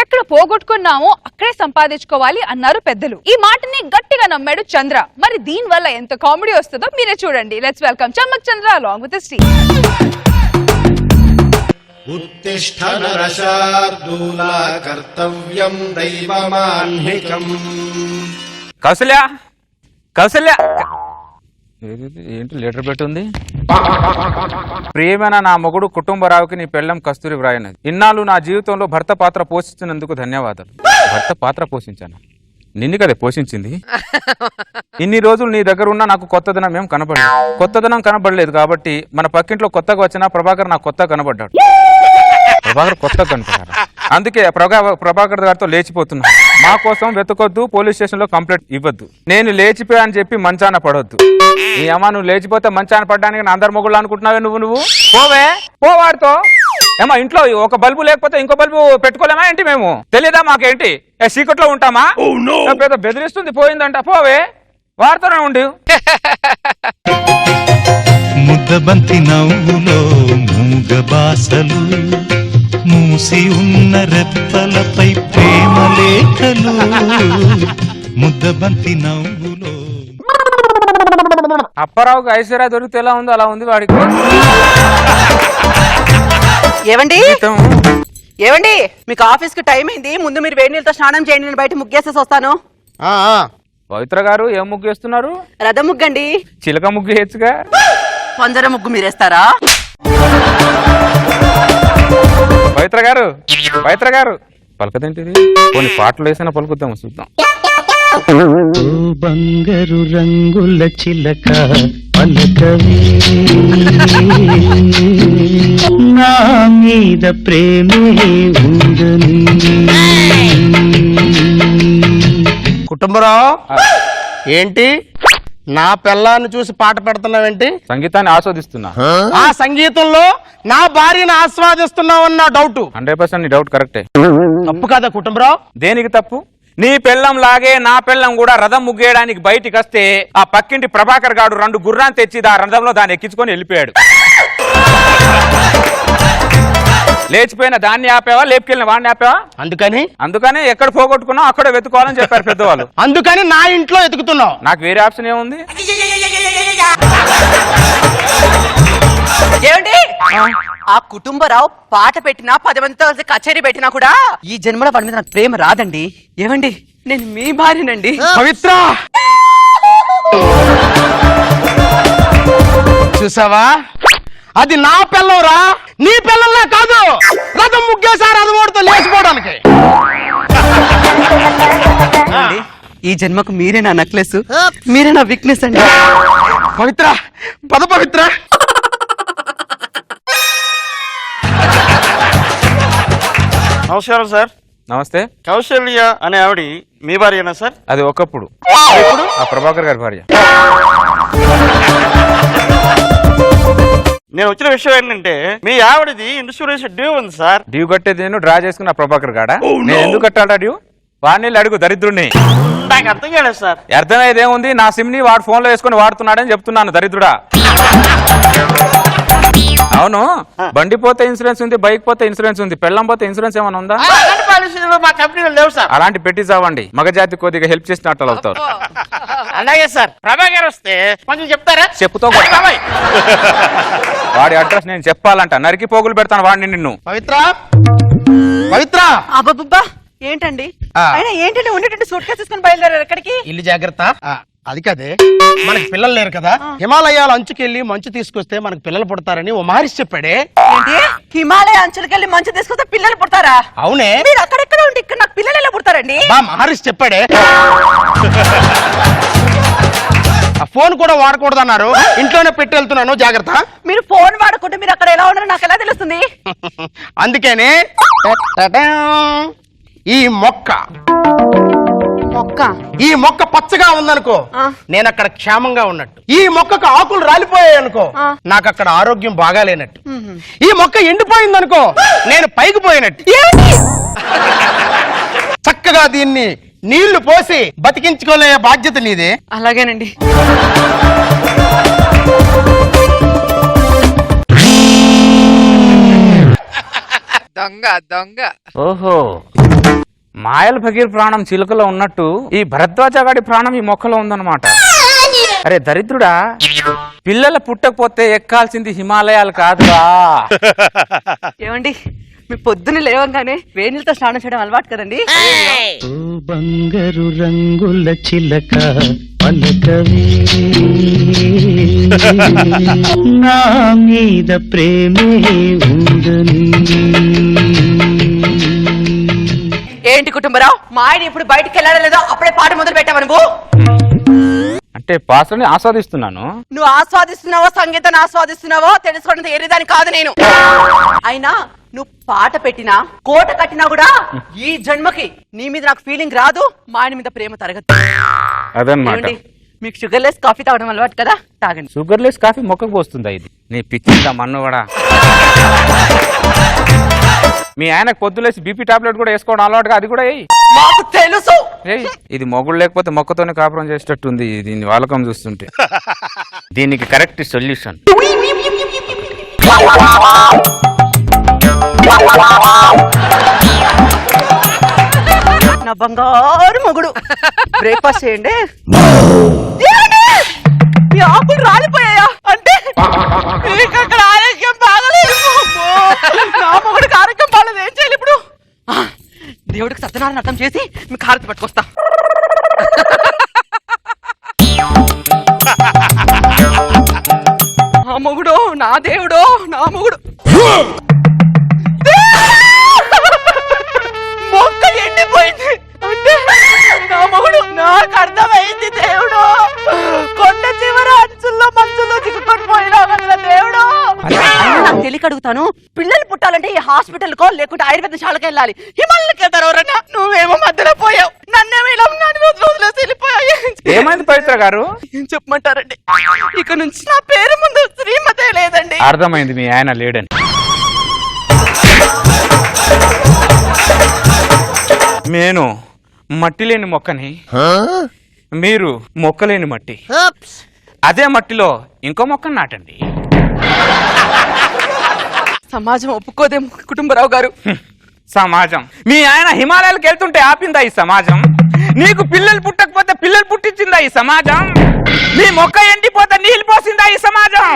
ఎక్కడ పోగొట్టుకున్నామో అక్కడే సంపాదించుకోవాలి అన్నారు పెద్దలు. ఈ మాటని గట్టిగా నమ్మాడు చంద్ర. మరి దీని వల్ల ఎంత కామెడీ వస్తుందో మీరే చూడండి. Let's welcome Chammak Chandra along with the team. ఉత్తిష్ఠ నరశార్దూల కర్తవ్యం దైవమాన్హికం. కౌసల్య కౌసల్య ఏంటి లెటర్ పెట్టుంది? ప్రియమైన నా మొగుడు కుటుంబరావుకి నీ పెళ్ళం కస్తూరి వ్రాయనది. ఇన్నాళ్ళు నా జీవితంలో భర్త పాత్ర పోషించినందుకు ధన్యవాదాలు. భర్త పాత్ర పోషించాను? నిన్ను కదే పోషించింది. ఇన్ని రోజులు నీ దగ్గర ఉన్నా నాకు కొత్తదనం ఏం కనబడలేదు. కొత్తదనం కనబడలేదు కాబట్టి మన పక్కింట్లో కొత్తగా వచ్చిన ప్రభాకర్ నాకు కొత్తగా కనబడ్డాడు. ప్రభాకర్ కొత్తగా కనపడ్డారు. అందుకే ప్రభాకర్ గారితో లేచిపోతున్నా. మా కోసం వెతకొద్దు, పోలీస్ స్టేషన్ లో కంప్లైంట్ ఇవ్వద్దు. నేను లేచిపోయా అని చెప్పి మంచాన పడొద్దు. నీ అమ్మ నువ్వు లేచిపోతే మంచాన పడ్డానికి నా అందరు మొగుళ్ళు అనుకుంటున్నావే నువ్వు పోవే పోవాడుతో. ఏమా ఇంట్లో ఒక బల్బు లేకపోతే ఇంకో బల్బు పెట్టుకోలేమా ఏంటి? మేము తెలియదా మాకేంటి? సీక్రెట్ లో ఉంటామా? పెద్ద బెదిరిస్తుంది పోయిందంట. పోవే వారితోనే ఉండు. ముద్దబంతి నవ్వులో మూగ బాసలు, మూసి ఉన్న రెప్పలపై ప్రేమ లేఖలు. ముద్దబంతి నవ్వులో. అప్పారావుకి ఐశ్వర్య దొరికితే ఎలా ఉందో అలా ఉంది వాడికి. ఏవండి ఏవండి, మీకు ఆఫీస్ కి టైం అయింది. ముందు మీరు వేడి నీళ్ళతో స్నానం చేయండి, నేను బయట ముగ్గేసేసి వస్తాను. పవిత్ర గారు ఏం ముగ్గు వేస్తున్నారు? రథం ముగ్గండి. చిలక ముగ్గు వేయచ్చుగా. పంజర ముగ్గు మీరేస్తారా? పవిత్ర గారు పవిత్ర గారు పలకదేంటిది? కొన్ని పాటలు వేసినా పలుకుద్దాము చూద్దాం. బంగారు రంగుల చిలక పలకవే, నా మీద ప్రేమే ఉందని. కుటుంబరావు ఏంటి నా పిల్లాన్ని చూసి పాట పెడుతున్నావేంటి? సంగీతాన్ని ఆస్వాదిస్తున్నా. ఆ సంగీతంలో నా భార్యను ఆస్వాదిస్తున్నావన్న డౌట్. 100% నీ డౌట్ కరెక్టే. తప్పు కదా కుటుంబరావు? దేనికి తప్పు? నీ పెళ్ళం లాగే నా పెళ్ళం కూడా రథం ముగ్గేయడానికి బయటికి వస్తే ఆ పక్కింటి ప్రభాకర్ గాడు 2 గుర్రాన్ని తెచ్చి ఆ రథంలో దాన్ని ఎక్కించుకొని వెళ్ళిపోయాడు. లేచిపోయిన దాన్ని ఆపేవా, లేపుకెళ్ళిన వాడిని ఆపేవా? అందుకని ఎక్కడ పోగొట్టుకున్నావు అక్కడ వెతుకోవాలని చెప్పారు పెద్దవాళ్ళు. అందుకని నా ఇంట్లో ఎతుకుతున్నావు. నాకు వేరే ఆప్షన్ ఏముంది? ఏమండి, ఆ కుటుంబరావు పాట పెట్టినా 10 మందితో కలిసి కచేరీ పెట్టినా కూడా ఈ జన్మలో వాడి మీద నాకు ప్రేమ రాదండి. ఏమండి, నేను మీ భార్యనండి. పవిత్ర చూసావా, అది నా పిల్లంరా, నీ పిల్లల్లా కాదు. రథం ముగ్గేసారి రథం ఓడితో లేచిపోవడానికి. ఈ జన్మకు మీరే నా నెక్లెస్, మీరే నా వీక్నెస్ అండి. పవిత్ర పద పవిత్ర. నమస్కారం సార్. నమస్తే. కౌశల్య అనే ఆవిడ మీ భార్యనా సార్? అది ఒకప్పుడు, ఆ ప్రభాకర్ గారి భార్య. నేను వచ్చిన విషయం ఏంటంటే మీ ఆవిడది ఇన్సూరెన్స్ డ్యూ ఉంది సార్. డ్యూ కట్టేది నేను డ్రా చేసుకున్న ప్రభాకర్ గాడా? నేను ఎందుకు కట్టాడా డ్యూ? వాడిని అడుగు దరిద్రుడిని. నాకు అర్థం కాలేదు సార్. అర్థమయ్యేది ఏముంది? నా సిమ్ ని వాడు ఫోన్ లో వేసుకుని వాడుతున్నాడని చెప్తున్నాను. దరిద్రుడా. అవును, బండి పోతే ఇన్సూరెన్స్ ఉంది, బైక్ పోతే ఇన్సూరెన్స్ ఉంది, పెళ్ళం పోతే ఇన్సూరెన్స్ ఏమైనా ఉందా? మా కంపెనీలో లేవు సార్. అలాంటి పెట్టి చావండి. మగజాతి కొద్దిగా హెల్ప్ చేసినట్టు అవుతారు. అలాగే సార్. ప్రభాకర్ వస్తే కొంచెం చెప్తారా? చెప్పుతో వాడి అడ్రస్ నేను చెప్పాలంట. నరికి పోగులు పెడతాను వాడిని. నిన్ను పవిత్ర పవిత్ర. అబ్బబ్బబ్బా, ఏంటండి అయినా ఏంటంటే ఉండేటట్టు సూట్ కేసు తీసుకుని బయలుదేరారు ఎక్కడికి? ఇల్లు జాగ్రత్త. అది కదే, మనకి పిల్లలు లేరు కదా. హిమాలయాల అంచుకెళ్ళి మంచు తీసుకొస్తే మనకు పిల్లలు పుడతారని ఓ మహర్షి చెప్పాడే. ఏంటి, హిమాలయ అంచులకెళ్ళి మంచు తీసుకొస్తే పిల్లలు పుడతారా? అవునే. మీరు అక్కడెక్కడ ఉంటే ఇక్కడ నాకు పిల్లలు ఎలా పుడతారండి? మహర్షి చెప్పాడే. ఆ ఫోన్ కూడా వాడకూడదు అన్నారు. ఇంట్లోనే పెట్టి వెళ్తున్నాను, జాగ్రత్త. మీరు ఫోన్ వాడకుంటే మీరు అక్కడ ఎలా ఉన్నారో నాకు ఎలా తెలుస్తుంది? అందుకనే ఈ మొక్క పచ్చగా ఉందనుకో, నేను అక్కడ క్షేమంగా ఉన్నట్టు. ఈ మొక్కకు ఆకులు రాలిపోయాయి అనుకో, నాకు అక్కడ ఆరోగ్యం బాగాలేనట్టు. ఈ మొక్క ఎండిపోయిందనుకో, నేను పైకి పోయినట్టు. చక్కగా దీన్ని నీళ్లు పోసి బతికించుకోలే బాధ్యత నీదే. అలాగేనండి. దొంగ దొంగ. ఓహో మాయల భగీర్ ప్రాణం చిలుకలో ఉన్నట్టు ఈ భరద్వాజ గాడి ప్రాణం ఈ మొక్కలో ఉందన్నమాట. అరే దరిద్రుడా, పిల్లలు పుట్టకపోతే ఎక్కాల్సింది హిమాలయాలు కాదురా. ఏమండి, మీ పొద్దున్న లేవంగానే వేణులతో స్నానం చేయడం అలవాటు కదండి. ఓ బంగారు రంగుల చిలక పలకవే నా మీద ప్రేమే ఉందని. ఏంటి కుటుంబరావు, మా ఆయన ఇప్పుడు బయటికి వెళ్ళాడో లేదో అప్పుడే పాట మొదలు పెట్టావు నువ్వు. అంటే పాటని ఆస్వాదిస్తున్నాను. నువ్వు ఆస్వాదిస్తున్నావో సంగీతాన్ని ఆస్వాదిస్తున్నావో తెలుసుకోవడం ఏరేదాని కాదు నేను. అయినా నువ్వు పాట పెట్టినా కోట కట్టినా కూడా ఈ జన్మకి నీ మీద నాకు ఫీలింగ్ రాదు, మా ఆయన మీద ప్రేమ తరగదు. అదనమాట. ఏమండి, మీకు షుగర్ లెస్ కాఫీ తాగడం అలవాటు కదా, తాగండి. షుగర్ లెస్ కాఫీ మొక్కకు పోస్తుందా ఇది? నీ పిచ్చిందా మన్ను కూడా. మీ ఆయనకు పొద్దులేసి బీపీ టాబ్లెట్ కూడా వేసుకోవడం అలవాటుగా, అది కూడా వేయి. మాకు తెలుసు. ఏయ్, ఇది మొగుడు లేకపోతే మొక్కతోనే కాపురం చేసేటట్టుంది దీన్ని వాలకం చూస్తుంటే. దీనికి కరెక్ట్ సొల్యూషన్ నా బంగారు మొగుడు, బ్రేక్ఫాస్ట్ చేయండి. మీ ఆకులు రాలిపోయాయా అంటే మీకు అక్కడ ఆరోగ్యం బాగలేదు. అమ్మో, నా మొగుడికి ఆరోగ్యం బాగలేదు, ఏం చేయాలి ఇప్పుడు? దేవుడికి సత్యనారాయణ అర్థం చేసి మీకు హారతి పట్టుకొస్తా. ఆ మొగుడు నా దేవుడు, నా మొగుడు. మొక్క ఎండిపోయింది అంటే నా మొగుడు. నాకు అర్థమైంది దేవుడు, కొండ చివర అంచుల్లో మంచుల్లో చిక్కుకొని పోయినా కదా దేవుడు. నాకు తెలియక అడుగుతాను, పిల్లలు పుట్టాలంటే ఈ హాస్పిటల్ కో లేకుంటే ఆయుర్వేద శాలకు వెళ్ళాలి, హిమాలయకి వెళ్తారు ఎవరన్నా. నువ్వేమో మధ్యలో పోయావు, నన్నేమో ఇలా రోజులు వెళ్ళిపోయాయి. ఏమైంది పవిత్ర గారు? ఏం చెప్పమంటారండి, ఇక నుంచి నా పేరు ముందు శ్రీమతే లేదండి. అర్థమైంది మీ ఆయన లేడని. నేను మట్టి లేని మొక్కని, మీరు మొక్కలేని మట్టి. అదే మట్టిలో ఇంకో మొక్కను నాటండి. సమాజం ఒప్పుకోదేమో కుటుంబరావు గారు. సమాజం మీ ఆయన హిమాలయాలకు వెళ్తుంటే ఆపిందా ఈ సమాజం? నీకు పిల్లలు పుట్టకపోతే పిల్లలు పుట్టించిందా ఈ సమాజం? నీ మొక్క ఎండిపోతే నీళ్ళు పోసిందా ఈ సమాజం?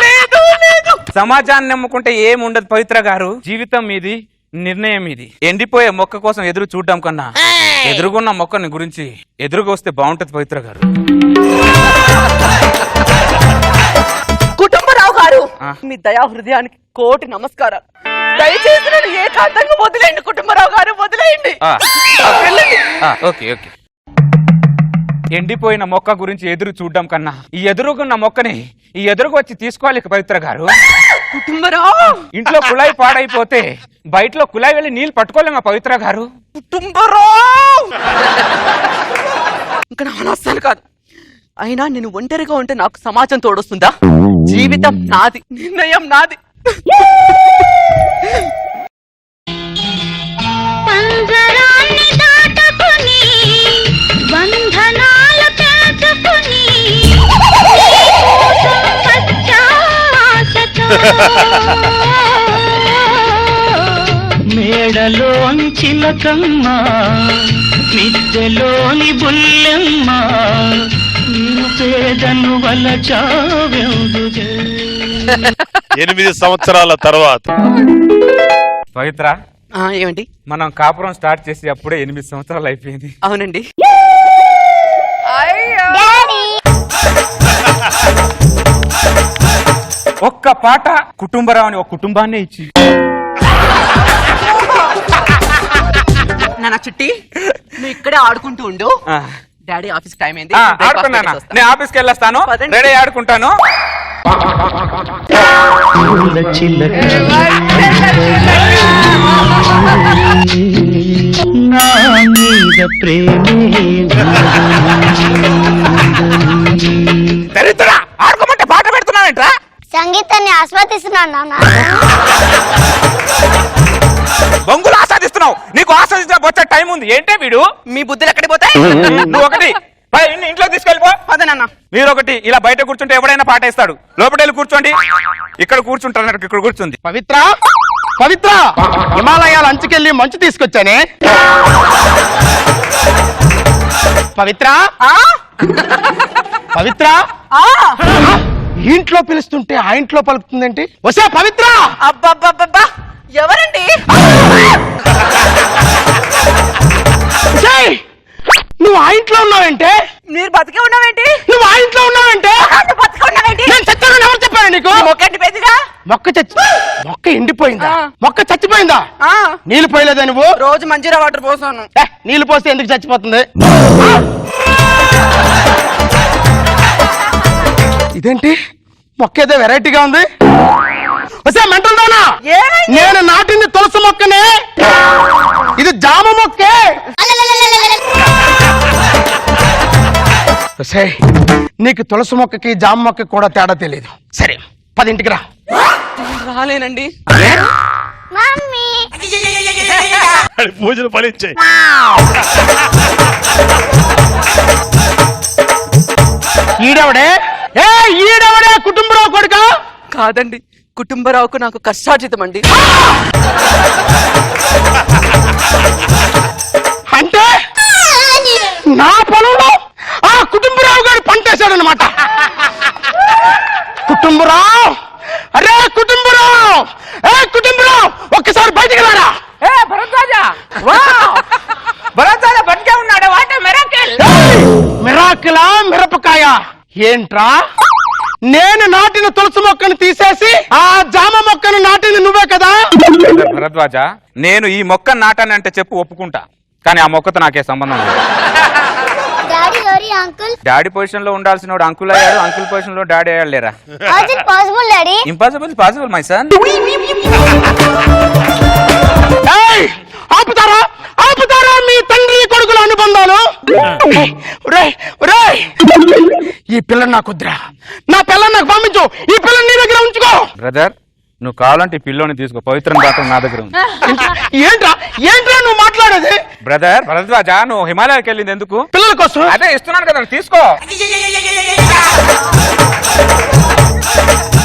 లేదు లేదు. సమాజాన్ని నమ్ముకుంటే ఏముండదు పవిత్ర గారు. జీవితం మీది, నిర్ణయం ఇది. ఎండిపోయే మొక్క కోసం ఎదురు చూడడం కన్నా ఎదురుగున్న మొక్కని గురించి ఎదురుగా వస్తే బాగుంటది పవిత్ర గారు. కుటుంబరావు గారు, ఆ. మీ దయా హృదయానికి కోటి నమస్కారాలు. దయచేసి నన్ను ఏకాంతంగా వదిలేయండి కుటుంబరావు గారు, వదిలేయండి. Okay okay. ఎండిపోయిన మొక్క గురించి ఎదురు చూడడం కన్నా ఈ ఎదురుగున్న మొక్కని ఈ ఎదురుకు వచ్చి తీసుకోవాలి పవిత్ర గారు. కుటుంబరావు, ఇంట్లో కుళాయి పాడైపోతే బయటలో కుళాయి వెళ్ళి నీళ్ళు పట్టుకోలేమా పవిత్ర గారు? కుటుంబరావు ఇంకా నా అస్సలు కాదు. అయినా నేను ఒంటరిగా ఉంటే నాకు సమాజం తోడొస్తుందా? జీవితం నాది, నిర్ణయం నాది. పంజరాన్ని దాటుకుని బంధనాల పెంచుకుని మేడలోని చిలకమ్మ, మిద్దెలోని బుల్లెమ్మ, నేను పేదను వలచావెందుగే. 8 సంవత్సరాల తర్వాత పవిత్ర, ఏమండి? మనం కాపురం స్టార్ట్ చేసి అప్పుడే 8 సంవత్సరాలు అయిపోయింది. అవునండి. ఒక్క పాట కుటుంబరావుని ఒక కుటుంబాన్నే ఇచ్చి. నాన్న చిట్టి, నువ్వు ఇక్కడే ఆడుకుంటూ ఉండు. డాడీ ఆఫీస్ టైం అయింది. ఆడుకున్నానా? నేను ఆఫీస్కి వెళ్ళొస్తాను, పదండి. రెడీ ఆడుకుంటాను. పూల చిలక నా మీద ప్రేమే దరిద్రుడా, ఆడుకోమంటే పాట పెడుతున్నావేంట్రా? సంగీతాన్ని ఆస్వాదిస్తున్నాను నాన్న. బొంగులు ఆస్వాదిస్తున్నావు. నీకు ఆస్వాదించిన వచ్చే టైం ఉంది. ఏంటే వీడు? మీ బుద్ధులు ఎక్కడికి పోతాయి? నువ్వు ఒకటి ఇంట్లో తీసుకెళ్ళిపో. పద నాన్న. మీరు ఒకటి, ఇలా బయట కూర్చుంటే ఎవడైనా పాట ఇస్తాడు. లోపల వెళ్ళి కూర్చోండి. ఇక్కడ కూర్చుంటారు, ఇక్కడ కూర్చుంది. పవిత్ర పవిత్ర, హిమాలయాల అంచుకెళ్ళి మంచు తీసుకొచ్చానే. పవిత్ర, పవిత్ర, ఇంట్లో పిలుస్తుంటే ఆ ఇంట్లో పలుకుతుందేంటి? వసే పవిత్ర! అబ్బబ్బబ్బబ్బా, ఎవరండి? ఒసేయ్, నువ్వు ఆ ఇంట్లో ఉన్నావంటే? మీరు బతికే ఉన్నావేంటి? నువ్వు ఆ ఇంట్లో ఉన్నావంటే? నువ్వు బతికే ఉన్నావేంటి? నేను చచ్చానని ఎవరు చెప్పారు నీకు? మొక్కండి పెద్దగా. మొక్క ఎండిపోయిందా? మొక్క చచ్చిపోయిందా? నీళ్లు పోయలేదా నువ్వు? రోజు మంచిగా వాటర్ పోసాను. నీళ్లు పోస్తే ఎందుకు చచ్చిపోతుంది? ఇదేంటి మొక్క ఏదో వెరైటీగా ఉంది. వసే మెంటల్ దానా, నేను నాటింది తులసి మొక్కనే, ఇది జామ మొక్కే. వసే, నీకు తులసి మొక్కకి జామ మొక్కకి కూడా తేడా తెలియదు. సరే 10ంటికి రా. రాలేనండి. మమ్మీ పూజలు ఫలించాయి. ఈడవడే ఈడవడే కుటుంబరావు కొడుక? కాదండి, కుటుంబరావుకు నాకు కష్టార్జితం అండి. అంటే నా పొలంలో ఆ కుటుంబరావు గారు పంటేశాడనమాట. కుటుంబరావు, అరే కుటుంబరావు, కుటుంబరావు, ఒక్కసారి బయటికి రారా. బతికే ఉన్నాడు. What miracle. మిరాకిలా మిరపకాయ ఏంట్రా? నేను నాటిన తులసి మొక్కను తీసేసి ఆ జామ మొక్కను నాటిన నువ్వే కదా? భరద్వాజ, నేను ఈ మొక్క నాటానంటే చెప్పు, ఒప్పుకుంటా. కానీ ఆ మొక్కతో నాకే సంబంధం లేదు. Daddy sorry uncle. Daddy position లో ఉండాల్సిన వాడు అంకుల్ అయ్యాడు, అంకుల్ పొజిషన్ లో డాడీ అయ్యాడు లేరా? What is possible daddy? Impossible possible my son. ఆపుతారా ఆపుతారా మీ తండ్రి కొడుకుల అనుబంధాలు? ఈ పిల్లని నాకు వద్దురా, నా పిల్లని నాకు పంపించు, ఈ పిల్లని నీ దగ్గర ఉంచుకో. బ్రదర్, నువ్వు కావాలంటే ఈ పిల్లోని తీసుకో, పవిత్రం దాకా నా దగ్గర ఉంది. ఏంట్రా ఏంట్రా నువ్వు మాట్లాడేది? బ్రదర్ భరద్వాజ, నువ్వు హిమాలయాకి వెళ్ళింది ఎందుకు? పిల్లల కోసం. అదే ఇస్తున్నాను కదా, తీసుకో.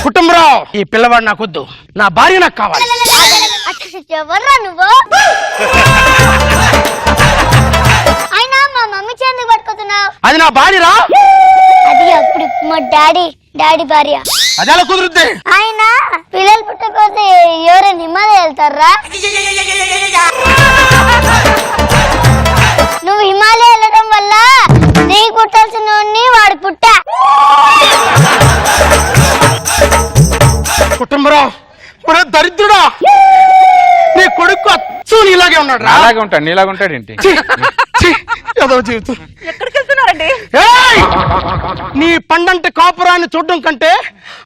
కుటుంబరావు, ఈ పిల్లవాడు నాకు వద్దు, నా భార్య నాకు కావాలి. ఎవర్రా నువ్వు? అయినా మా మమ్మీ చేందుకు పట్టుకుతున్నావు? అది నా భార్యరా? అది అప్పుడు మా డాడీ భార్య. అది ఎలా కుదురుద్ది? ఆయన పిల్లలు పుట్టకపోతే ఎవరైనా హిమాలయ వెళ్తారా? నువ్వు హిమాలయ వెళ్ళడం వల్ల నీకు పుట్టాల్సిన వాడు పుట్టా. కుటుంబరావు, మన దరిద్రుడా, నీ కొడుకు అచ్చు నీలాగే ఉన్నాడు. అలాగే ఉంటాడు, నీలాగా ఉంటాడు ఏంటి? ఏదో జీవితం. ఎక్కడికి వెళ్తున్నారండి? నీ పండంటే కాపురాన్ని చూడడం కంటే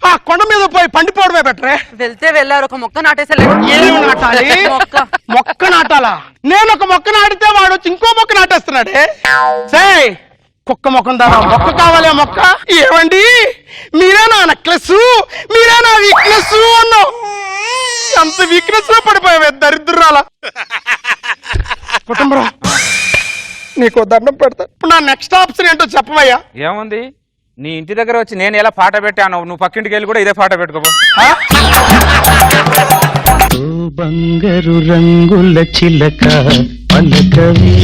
ఆ కొండ మీద పోయి పండిపోవడమే బెటరే. వెళ్తే వెళ్ళారు, ఒక మొక్క నాటేసలేదు. ఏమి నాటాలి? మొక్క నాటాలా? నేను ఒక మొక్క నాటితే వాడు వచ్చి ఇంకో మొక్క నాటేస్తున్నాడే. సే కుక్క మొక్కం దారా మొక్క కావాలి. మొక్క ఏమండి, మీరే నా నెక్లెస్, మీరే నా వీక్నెస్ అన్నావు. అంత వీక్నెస్ లో పడిపోయావే దరిద్రాల. కుటుంబరా, నీకు దండం పెడతా. ఇప్పుడు నా నెక్స్ట్ ఆప్షన్ ఏంటో చెప్పవయ్యా. ఏముంది, నీ ఇంటి దగ్గర వచ్చి నేను ఎలా పాట పెట్టాను, నువ్వు పక్కింటికి వెళ్ళి కూడా ఇదే పాట పెట్టుకోపో. ఓ బంగారు రంగుల చిలక పలకవే